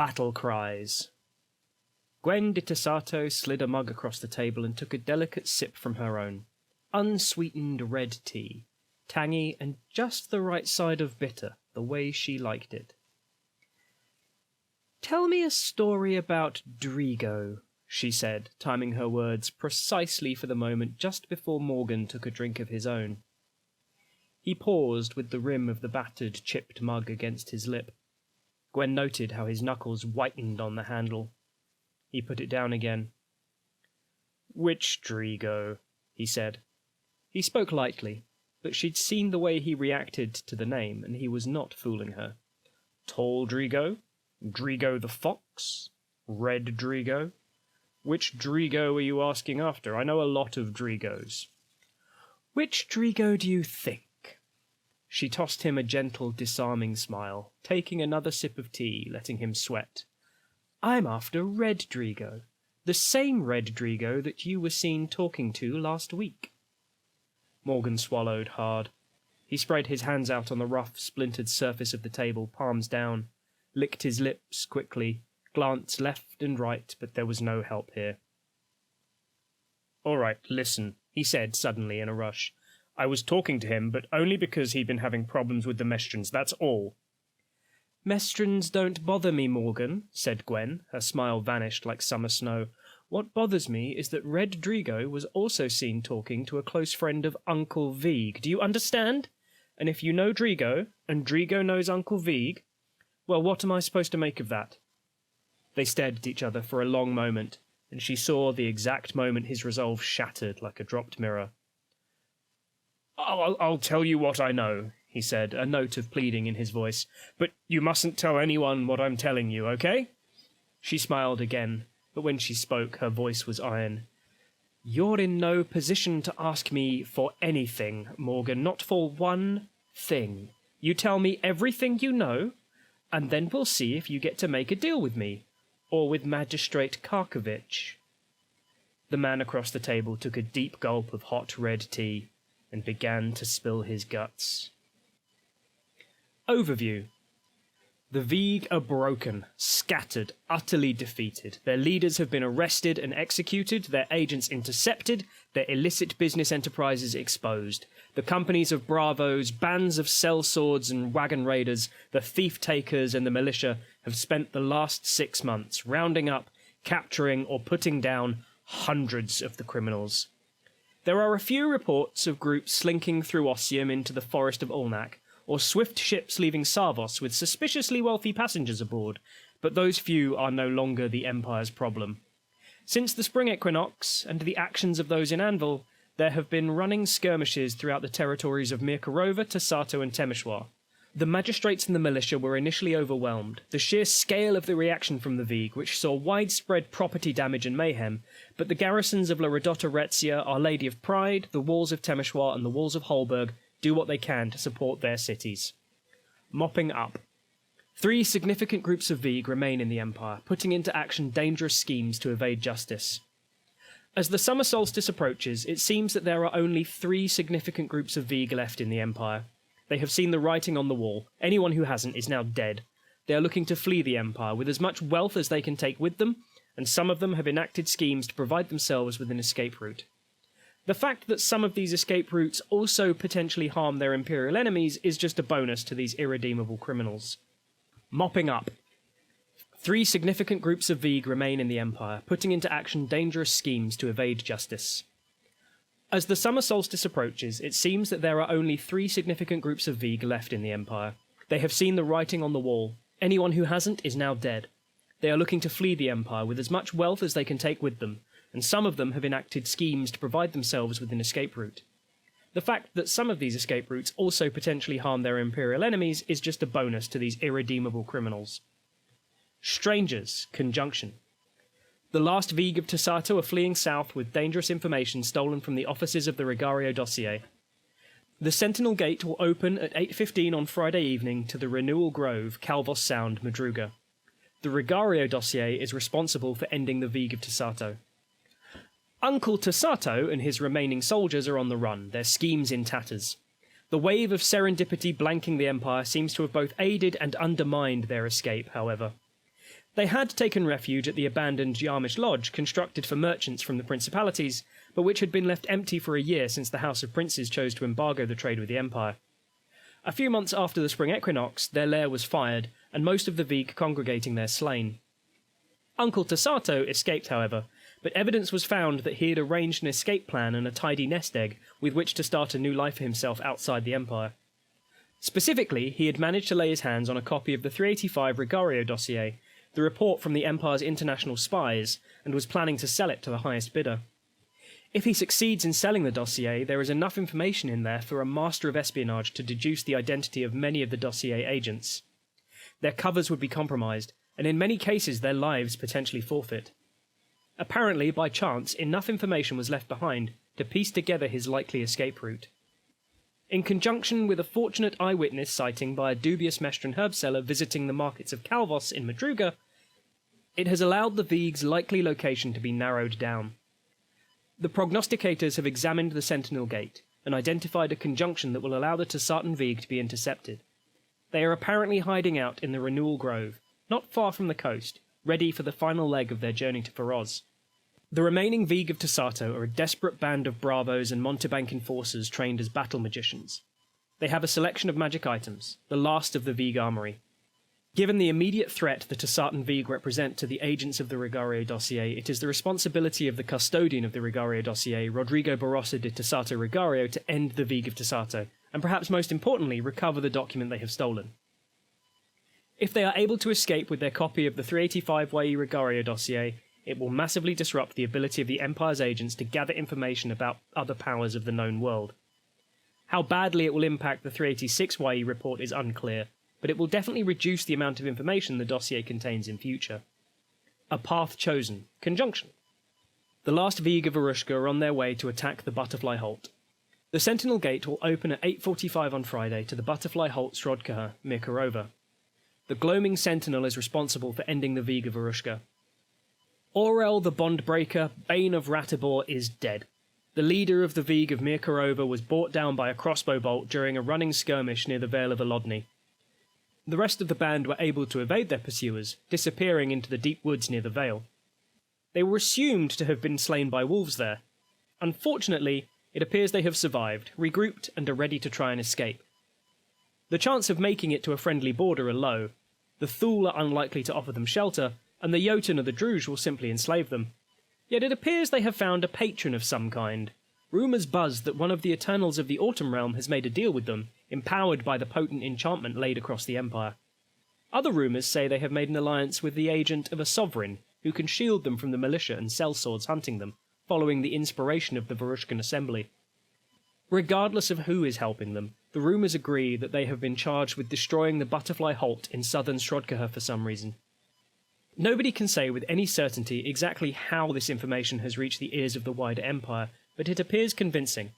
Battle Cries. Gwen de Tessato slid a mug across the table and took a delicate sip from her own. Unsweetened red tea, tangy and just the right side of bitter, the way she liked it. "Tell me a story about Drigo," she said, timing her words precisely for the moment just before Morgan took a drink of his own. He paused with the rim of the battered, chipped mug against his lip. Gwen noted how his knuckles whitened on the handle. He put it down again. "Which Drigo?" he said. He spoke lightly, but she'd seen the way he reacted to the name, and he was not fooling her. "Tall Drigo? Drigo the fox? Red Drigo? Which Drigo are you asking after? I know a lot of Drigos." "Which Drigo do you think?" She tossed him a gentle, disarming smile, taking another sip of tea, letting him sweat. "I'm after Red Drigo, the same Red Drigo that you were seen talking to last week." Morgan swallowed hard. He spread his hands out on the rough, splintered surface of the table, palms down, licked his lips quickly, glanced left and right, but there was no help here. "All right, listen," he said suddenly in a rush. "I was talking to him, but only because he'd been having problems with the Mestrans, that's all." "Mestrans don't bother me, Morgan," said Gwen. Her smile vanished like summer snow. "What bothers me is that Red Drigo was also seen talking to a close friend of Uncle Vieg. Do you understand? And if you know Drigo, and Drigo knows Uncle Vieg, well, what am I supposed to make of that?" They stared at each other for a long moment, and she saw the exact moment his resolve shattered like a dropped mirror. I'll tell you what I know," he said, a note of pleading in his voice. "But you mustn't tell anyone what I'm telling you, okay?" She smiled again, but when she spoke, her voice was iron. "You're in no position to ask me for anything, Morgan, not for one thing. You tell me everything you know, and then we'll see if you get to make a deal with me, or with Magistrate Karkovich." The man across the table took a deep gulp of hot red tea and began to spill his guts. Overview. The Vieg are broken, scattered, utterly defeated. Their leaders have been arrested and executed, their agents intercepted, their illicit business enterprises exposed. The companies of bravos, bands of sellswords and wagon raiders, the thief-takers and the militia have spent the last 6 months rounding up, capturing or putting down hundreds of the criminals. There are a few reports of groups slinking through Ossium into the forest of Ulnak, or swift ships leaving Sarvos with suspiciously wealthy passengers aboard, but those few are no longer the Empire's problem. Since the spring equinox, and the actions of those in Anvil, there have been running skirmishes throughout the territories of Mirkarova, Tassato and Temeshwar. The magistrates and the militia were initially overwhelmed. The sheer scale of the reaction from the Vieg, which saw widespread property damage and mayhem, but the garrisons of La Redotta Rezia, Our Lady of Pride, the walls of Temeshwar and the walls of Holberg do what they can to support their cities. Mopping up. 3 significant groups of Vieg remain in the Empire, putting into action dangerous schemes to evade justice. As the summer solstice approaches, it seems that there are only 3 significant groups of Vieg left in the Empire. They have seen the writing on the wall. Anyone who hasn't is now dead. They are looking to flee the Empire with as much wealth as they can take with them, and some of them have enacted schemes to provide themselves with an escape route. The fact that some of these escape routes also potentially harm their Imperial enemies is just a bonus to these irredeemable criminals. Mopping up. 3 significant groups of Vieg remain in the Empire, putting into action dangerous schemes to evade justice. As the summer solstice approaches, it seems that there are only 3 significant groups of Vieg left in the Empire. They have seen the writing on the wall. Anyone who hasn't is now dead. They are looking to flee the Empire with as much wealth as they can take with them, and some of them have enacted schemes to provide themselves with an escape route. The fact that some of these escape routes also potentially harm their Imperial enemies is just a bonus to these irredeemable criminals. Strangers, conjunction. The last Vieg of Tassato are fleeing south with dangerous information stolen from the offices of the Regario dossier. The Sentinel Gate will open at 8:15 on Friday evening to the Renewal Grove, Calvos Sound, Madruga. The Regario dossier is responsible for ending the Vieg of Tassato. Uncle Tassato and his remaining soldiers are on the run, their schemes in tatters. The wave of serendipity blanking the Empire seems to have both aided and undermined their escape, however. They had taken refuge at the abandoned Yarmish Lodge, constructed for merchants from the principalities, but which had been left empty for a year since the House of Princes chose to embargo the trade with the Empire. A few months after the spring equinox, their lair was fired, and most of the Vig congregating there slain. Uncle Tasato escaped, however, but evidence was found that he had arranged an escape plan and a tidy nest egg with which to start a new life for himself outside the Empire. Specifically, he had managed to lay his hands on a copy of the 385 Rigario dossier, the report from the Empire's international spies, and was planning to sell it to the highest bidder. If he succeeds in selling the dossier, there is enough information in there for a master of espionage to deduce the identity of many of the dossier agents. Their covers would be compromised, and in many cases their lives potentially forfeit. Apparently, by chance, enough information was left behind to piece together his likely escape route. In conjunction with a fortunate eyewitness sighting by a dubious Mestran herb seller visiting the markets of Calvos in Madruga, it has allowed the Vig's likely location to be narrowed down. The prognosticators have examined the Sentinel Gate and identified a conjunction that will allow the Tasartan Vig to be intercepted. They are apparently hiding out in the Renewal Grove, not far from the coast, ready for the final leg of their journey to Feroz. The remaining Vig of Tasato are a desperate band of bravos and Montebank enforcers trained as battle magicians. They have a selection of magic items, the last of the Vig armory. Given the immediate threat the Tasartan Vig represent to the agents of the Rigario dossier, it is the responsibility of the custodian of the Rigario dossier, Rodrigo Barroso de Tasato Rigario, to end the Vig of Tasato, and perhaps most importantly, recover the document they have stolen. If they are able to escape with their copy of the 385 YE Rigario dossier, it will massively disrupt the ability of the Empire's agents to gather information about other powers of the known world. How badly it will impact the 386 YE report is unclear, but it will definitely reduce the amount of information the dossier contains in future. A path chosen. Conjunction. The last Vig of Arushka are on their way to attack the Butterfly Holt. The Sentinel Gate will open at 8:45 on Friday to the Butterfly Holt Srodkaha, Mirkarova. The Gloaming Sentinel is responsible for ending the Vig of Arushka. Aurel the Bondbreaker, Bane of Ratibor, is dead. The leader of the Vig of Mirkarova was brought down by a crossbow bolt during a running skirmish near the Vale of Olodny. The rest of the band were able to evade their pursuers, disappearing into the deep woods near the Vale. They were assumed to have been slain by wolves there. Unfortunately, it appears they have survived, regrouped, and are ready to try and escape. The chance of making it to a friendly border are low. The Thule are unlikely to offer them shelter, and the Jotun or the Druge will simply enslave them. Yet it appears they have found a patron of some kind. Rumours buzz that one of the Eternals of the Autumn Realm has made a deal with them, empowered by the potent enchantment laid across the Empire. Other rumours say they have made an alliance with the agent of a sovereign, who can shield them from the militia and sellswords hunting them, following the inspiration of the Varushkan Assembly. Regardless of who is helping them, the rumours agree that they have been charged with destroying the Butterfly Holt in southern Srodkaha for some reason. Nobody can say with any certainty exactly how this information has reached the ears of the wider Empire, but it appears convincing.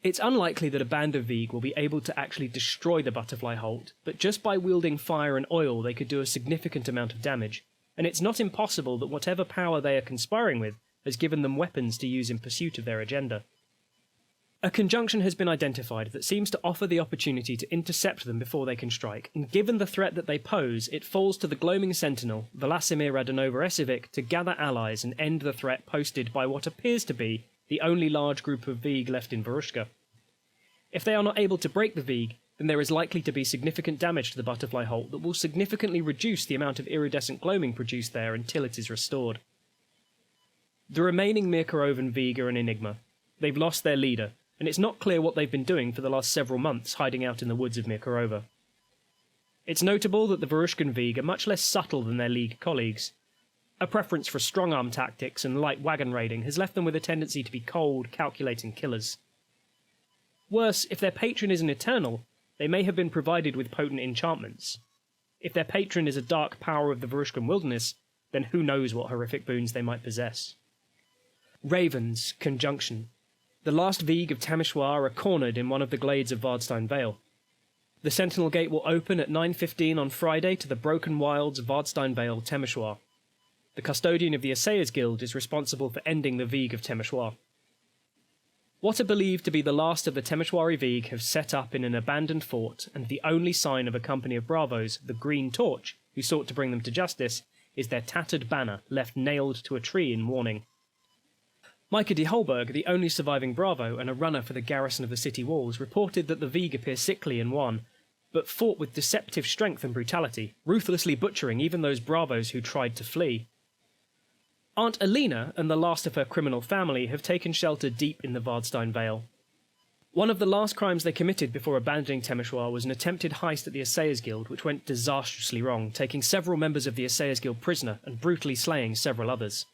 It's unlikely that a band of Vig will be able to actually destroy the Butterfly Holt, but just by wielding fire and oil they could do a significant amount of damage, and it's not impossible that whatever power they are conspiring with has given them weapons to use in pursuit of their agenda. A conjunction has been identified that seems to offer the opportunity to intercept them before they can strike, and given the threat that they pose, it falls to the Gloaming Sentinel, Velasimir Radanova-Esevic, to gather allies and end the threat posted by what appears to be the only large group of Vig left in Varushka. If they are not able to break the Vig, then there is likely to be significant damage to the Butterfly Holt that will significantly reduce the amount of iridescent gloaming produced there until it is restored. The remaining Mirkarovan Vig are an enigma. They've lost their leader, and it's not clear what they've been doing for the last several months hiding out in the woods of Mirkarova. It's notable that the Varushkan Vig are much less subtle than their League colleagues. A preference for strong-arm tactics and light wagon raiding has left them with a tendency to be cold, calculating killers. Worse, if their patron is an Eternal, they may have been provided with potent enchantments. If their patron is a dark power of the Varushkan wilderness, then who knows what horrific boons they might possess. Ravens, Conjunction. The last Vig of Tamishwar are cornered in one of the glades of Vardstein Vale. The Sentinel Gate will open at 9:15 on Friday to the Broken Wilds of Vardstein Vale, Temeshwar. The custodian of the Assayers Guild is responsible for ending the Vig of Temeshwar. What are believed to be the last of the Temeshwari Vig have set up in an abandoned fort, and the only sign of a company of bravos, the Green Torch, who sought to bring them to justice, is their tattered banner left nailed to a tree in warning. Micah de Holberg, the only surviving Bravo and a runner for the garrison of the city walls, reported that the Veeg appear sickly and wan, but fought with deceptive strength and brutality, ruthlessly butchering even those Bravos who tried to flee. Aunt Alina and the last of her criminal family have taken shelter deep in the Vardstein Vale. One of the last crimes they committed before abandoning Temeshwar was an attempted heist at the Assayers Guild, which went disastrously wrong, taking several members of the Assayers Guild prisoner and brutally slaying several others.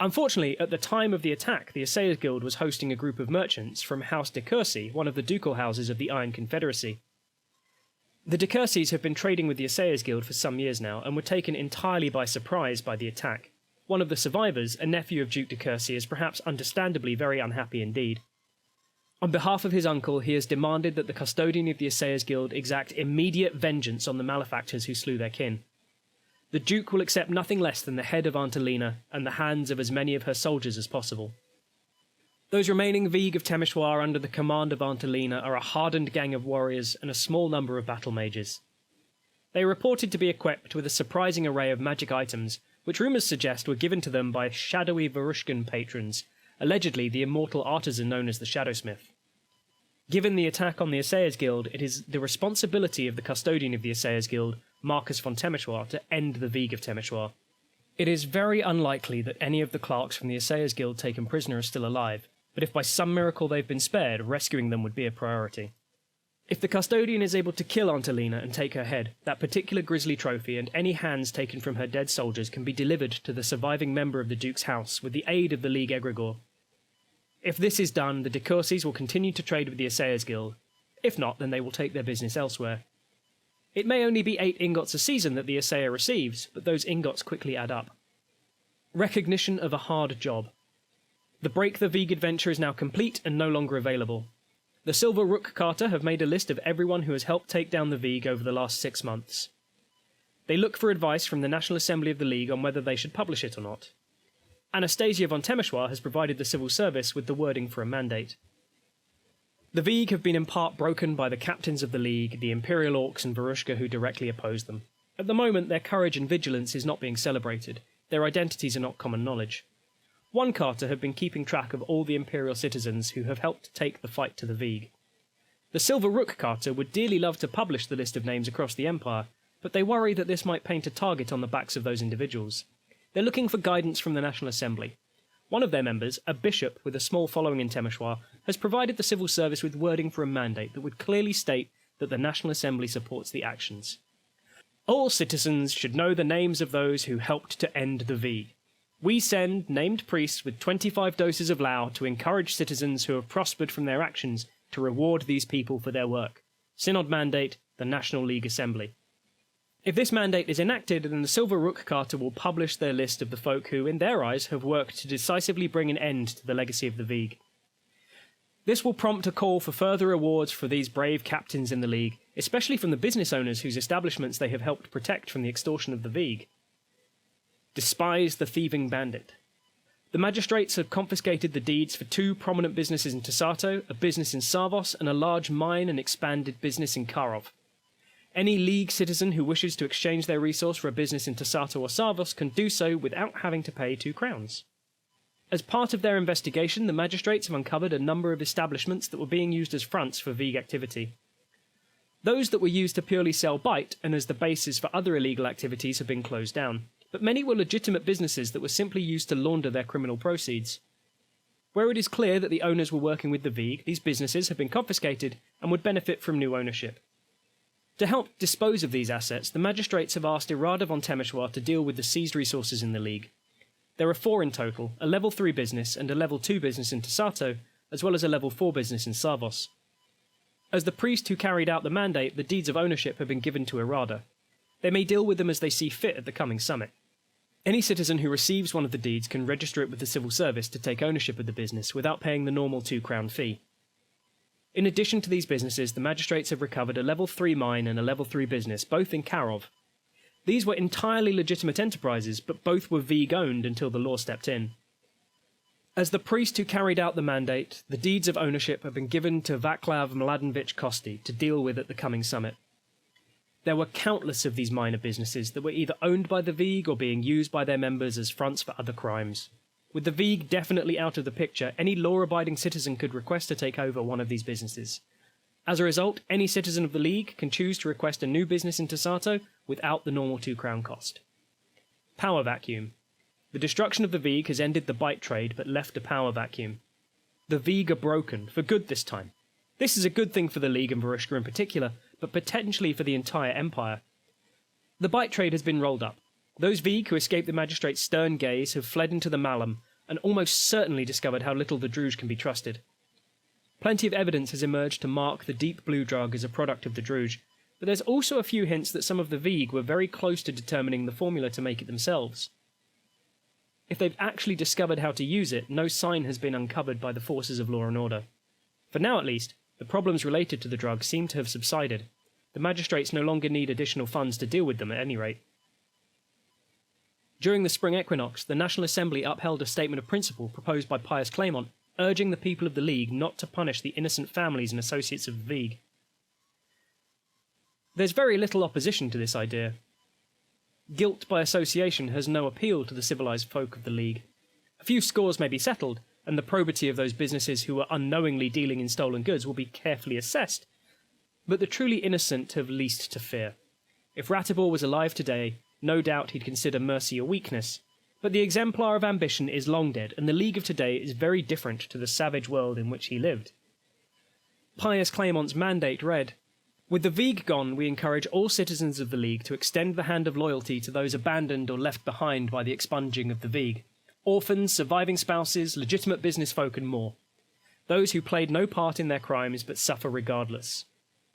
Unfortunately, at the time of the attack, the Assayers Guild was hosting a group of merchants from House de Courcy, one of the ducal houses of the Iron Confederacy. The de Courcys have been trading with the Assayers Guild for some years now, and were taken entirely by surprise by the attack. One of the survivors, a nephew of Duke de Courcy, is perhaps understandably very unhappy indeed. On behalf of his uncle, he has demanded that the custodian of the Assayers Guild exact immediate vengeance on the malefactors who slew their kin. The Duke will accept nothing less than the head of Aunt Alina and the hands of as many of her soldiers as possible. Those remaining Veeg of Temeshwar under the command of Aunt Alina are a hardened gang of warriors and a small number of battle mages. They are reported to be equipped with a surprising array of magic items, which rumours suggest were given to them by shadowy Varushkan patrons, allegedly the immortal artisan known as the Shadowsmith. Given the attack on the Assayers Guild, it is the responsibility of the custodian of the Assayers Guild, Marcus von Temeshwar, to end the Veeg of Temeshwar. It is very unlikely that any of the clerks from the Assayers Guild taken prisoner are still alive, but if by some miracle they've been spared, rescuing them would be a priority. If the custodian is able to kill Aunt Alina and take her head, that particular grisly trophy and any hands taken from her dead soldiers can be delivered to the surviving member of the Duke's house with the aid of the League Egregore. If this is done, the de Courcys will continue to trade with the Assayers Guild. If not, then they will take their business elsewhere. It may only be 8 ingots a season that the Assayer receives, but those ingots quickly add up. Recognition of a hard job. The Break the Veeg adventure is now complete and no longer available. The Silver Rook Carter have made a list of everyone who has helped take down the Veeg over the last 6 months. They look for advice from the National Assembly of the League on whether they should publish it or not. Anastasia von Temeshwar has provided the civil service with the wording for a mandate. The Veeg have been in part broken by the captains of the League, the Imperial Orcs and Varushka who directly oppose them. At the moment, their courage and vigilance is not being celebrated. Their identities are not common knowledge. One Carter have been keeping track of all the Imperial citizens who have helped take the fight to the Veeg. The Silver Rook Carter would dearly love to publish the list of names across the Empire, but they worry that this might paint a target on the backs of those individuals. They're looking for guidance from the National Assembly. One of their members, a bishop with a small following in Temeshwar, has provided the civil service with wording for a mandate that would clearly state that the National Assembly supports the actions. All citizens should know the names of those who helped to end the Veeg. We send named priests with 25 doses of Lao to encourage citizens who have prospered from their actions to reward these people for their work. Synod Mandate, the National League Assembly. If this mandate is enacted, then the Silver Rook Carter will publish their list of the folk who, in their eyes, have worked to decisively bring an end to the legacy of the Veeg. This will prompt a call for further awards for these brave captains in the League, especially from the business owners whose establishments they have helped protect from the extortion of the Veeg. Despise the thieving bandit. The magistrates have confiscated the deeds for 2 prominent businesses in Tasato, a business in Sarvos, and a large mine and expanded business in Karov. Any League citizen who wishes to exchange their resource for a business in Tasato or Sarvos can do so without having to pay 2 crowns. As part of their investigation, the magistrates have uncovered a number of establishments that were being used as fronts for Veeg activity. Those that were used to purely sell bite and as the basis for other illegal activities have been closed down, but many were legitimate businesses that were simply used to launder their criminal proceeds. Where it is clear that the owners were working with the Veeg, these businesses have been confiscated and would benefit from new ownership. To help dispose of these assets, the magistrates have asked Irada von Temeshwar to deal with the seized resources in the League. There are 4 in total, a level 3 business and a level 2 business in Tasato, as well as a level 4 business in Sarvos. As the priest who carried out the mandate, the deeds of ownership have been given to Irada. They may deal with them as they see fit at the coming summit. Any citizen who receives one of the deeds can register it with the civil service to take ownership of the business without paying the normal 2 crown fee. In addition to these businesses, the magistrates have recovered a level 3 mine and a level 3 business, both in Karov. These were entirely legitimate enterprises, but both were Veeg-owned until the law stepped in. As the priest who carried out the mandate, the deeds of ownership have been given to Vaclav Mladenovich Kosti to deal with at the coming summit. There were countless of these minor businesses that were either owned by the Veeg or being used by their members as fronts for other crimes. With the Veeg definitely out of the picture, any law-abiding citizen could request to take over one of these businesses. As a result, any citizen of the League can choose to request a new business in Tasato without the normal 2 crown cost. Power vacuum. The destruction of the Veeg has ended the bite trade but left a power vacuum. The Veeg are broken, for good this time. This is a good thing for the League and Varushka in particular, but potentially for the entire Empire. The bite trade has been rolled up. Those Veeg who escaped the Magistrate's stern gaze have fled into the Malum, and almost certainly discovered how little the Druj can be trusted. Plenty of evidence has emerged to mark the deep blue drug as a product of the Druj, but there's also a few hints that some of the Veeg were very close to determining the formula to make it themselves. If they've actually discovered how to use it, no sign has been uncovered by the forces of law and order. For now at least, the problems related to the drug seem to have subsided. The magistrates no longer need additional funds to deal with them at any rate. During the spring equinox, the National Assembly upheld a statement of principle proposed by Pius Claymont, urging the people of the League not to punish the innocent families and associates of the Veeg. There's very little opposition to this idea. Guilt by association has no appeal to the civilized folk of the League. A few scores may be settled, and the probity of those businesses who were unknowingly dealing in stolen goods will be carefully assessed, but the truly innocent have least to fear. If Ratibor was alive today, no doubt he'd consider mercy a weakness, but the exemplar of ambition is long dead, and the League of today is very different to the savage world in which he lived. Pius Claymont's mandate read, "With the Veeg gone, we encourage all citizens of the League to extend the hand of loyalty to those abandoned or left behind by the expunging of the Veeg. Orphans, surviving spouses, legitimate business folk and more. Those who played no part in their crimes but suffer regardless.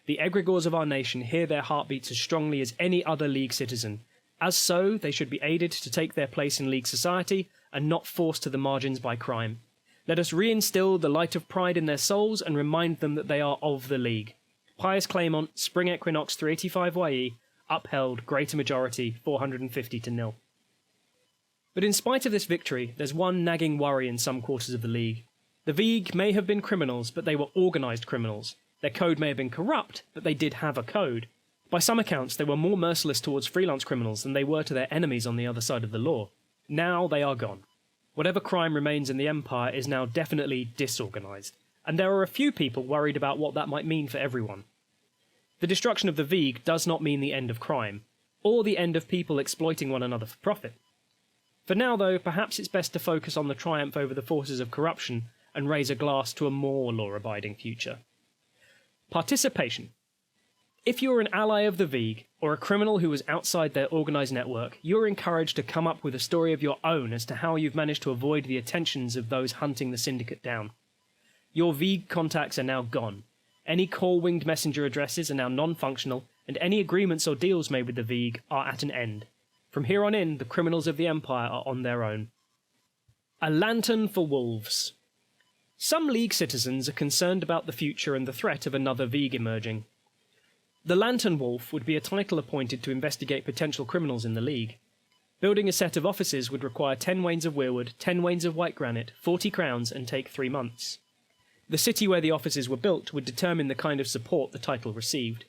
The egregores of our nation hear their heartbeats as strongly as any other League citizen. As so, they should be aided to take their place in League society and not forced to the margins by crime. Let us reinstill the light of pride in their souls and remind them that they are of the League. Pius Claymont, Spring Equinox 385 YE, upheld, greater majority, 450 to 0. But in spite of this victory, there's one nagging worry in some quarters of the League. The Veeg may have been criminals, but they were organised criminals. Their code may have been corrupt, but they did have a code. By some accounts, they were more merciless towards freelance criminals than they were to their enemies on the other side of the law. Now they are gone. Whatever crime remains in the Empire is now definitely disorganised, and there are a few people worried about what that might mean for everyone. The destruction of the Veeg does not mean the end of crime, or the end of people exploiting one another for profit. For now, though, perhaps it's best to focus on the triumph over the forces of corruption and raise a glass to a more law-abiding future. Participation. If you are an ally of the Veeg, or a criminal who was outside their organised network, you are encouraged to come up with a story of your own as to how you've managed to avoid the attentions of those hunting the syndicate down. Your Veeg contacts are now gone. Any call-winged messenger addresses are now non-functional, and any agreements or deals made with the Veeg are at an end. From here on in, the criminals of the Empire are on their own. A lantern for wolves. Some League citizens are concerned about the future and the threat of another Veeg emerging. The Lantern Wolf would be a title appointed to investigate potential criminals in the League. Building a set of offices would require 10 wains of weirwood, 10 wains of white granite, 40 crowns, and take 3 months. The city where the offices were built would determine the kind of support the title received.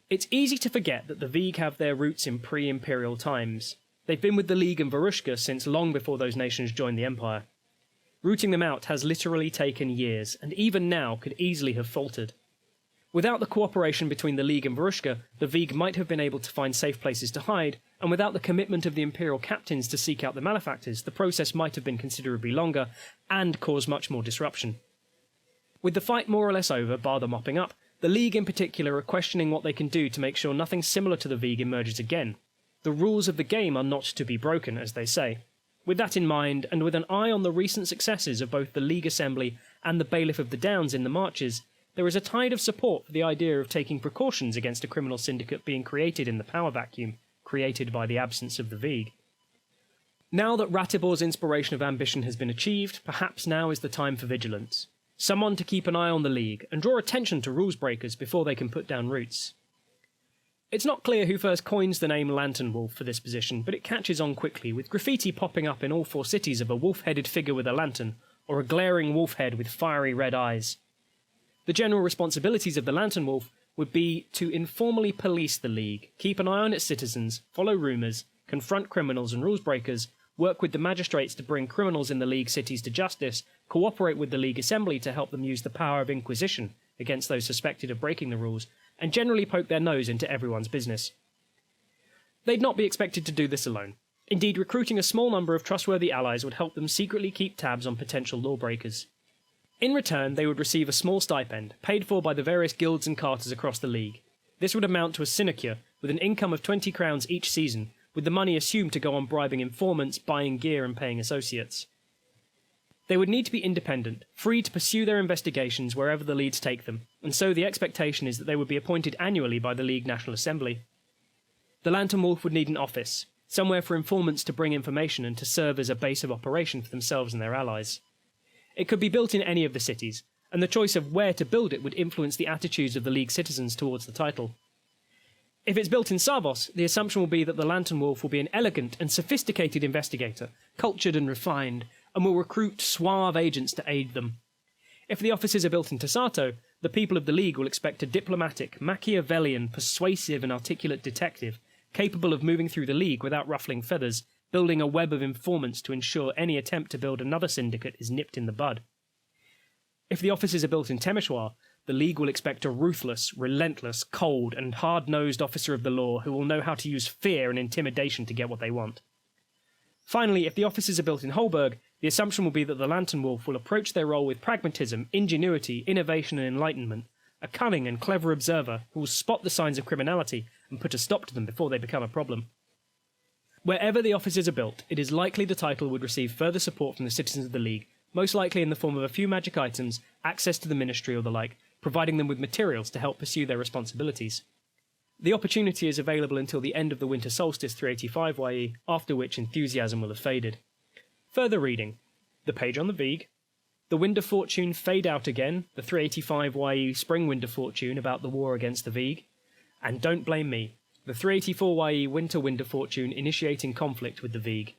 It's easy to forget that the Veeg have their roots in pre-imperial times. They've been with the League and Varushka since long before those nations joined the Empire. Rooting them out has literally taken years, and even now could easily have faltered. Without the cooperation between the League and Varushka, the Veeg might have been able to find safe places to hide, and without the commitment of the Imperial captains to seek out the malefactors, the process might have been considerably longer, and cause much more disruption. With the fight more or less over, bar the mopping up, the League in particular are questioning what they can do to make sure nothing similar to the Veeg emerges again. The rules of the game are not to be broken, as they say. With that in mind, and with an eye on the recent successes of both the League Assembly and the Bailiff of the Downs in the marches, there is a tide of support for the idea of taking precautions against a criminal syndicate being created in the power vacuum created by the absence of the Veeg. Now that Ratibor's inspiration of ambition has been achieved, perhaps now is the time for vigilance. Someone to keep an eye on the League, and draw attention to rules breakers before they can put down roots. It's not clear who first coins the name Lantern Wolf for this position, but it catches on quickly, with graffiti popping up in all 4 cities of a wolf-headed figure with a lantern, or a glaring wolf head with fiery red eyes. The general responsibilities of the Lantern Wolf would be to informally police the League, keep an eye on its citizens, follow rumours, confront criminals and rules breakers, work with the magistrates to bring criminals in the League cities to justice, cooperate with the League Assembly to help them use the power of inquisition against those suspected of breaking the rules, and generally poke their nose into everyone's business. They'd not be expected to do this alone. Indeed, recruiting a small number of trustworthy allies would help them secretly keep tabs on potential lawbreakers. In return, they would receive a small stipend, paid for by the various guilds and carters across the League. This would amount to a sinecure, with an income of 20 crowns each season, with the money assumed to go on bribing informants, buying gear and paying associates. They would need to be independent, free to pursue their investigations wherever the leads take them, and so the expectation is that they would be appointed annually by the League National Assembly. The Lantern Wolf would need an office, somewhere for informants to bring information and to serve as a base of operation for themselves and their allies. It could be built in any of the cities, and the choice of where to build it would influence the attitudes of the League citizens towards the title. If it's built in Savos, the assumption will be that the Lantern Wolf will be an elegant and sophisticated investigator, cultured and refined, and will recruit suave agents to aid them. If the offices are built in Tasato, the people of the League will expect a diplomatic, Machiavellian, persuasive and articulate detective, capable of moving through the League without ruffling feathers, building a web of informants to ensure any attempt to build another syndicate is nipped in the bud. If the offices are built in Temeshwar, the League will expect a ruthless, relentless, cold and hard-nosed officer of the law who will know how to use fear and intimidation to get what they want. Finally, if the offices are built in Holberg, the assumption will be that the Lantern Wolf will approach their role with pragmatism, ingenuity, innovation and enlightenment, a cunning and clever observer who will spot the signs of criminality and put a stop to them before they become a problem. Wherever the offices are built, it is likely the title would receive further support from the citizens of the League, most likely in the form of a few magic items, access to the ministry or the like, providing them with materials to help pursue their responsibilities. The opportunity is available until the end of the Winter Solstice 385 YE, after which enthusiasm will have faded. Further reading: the page on the Veeg, the Wind of Fortune Fade Out Again, the 385 YE Spring Wind of Fortune about the war against the Veeg, and Don't Blame Me, the 384 YE Winter Wind of Fortune initiating conflict with the Veeg.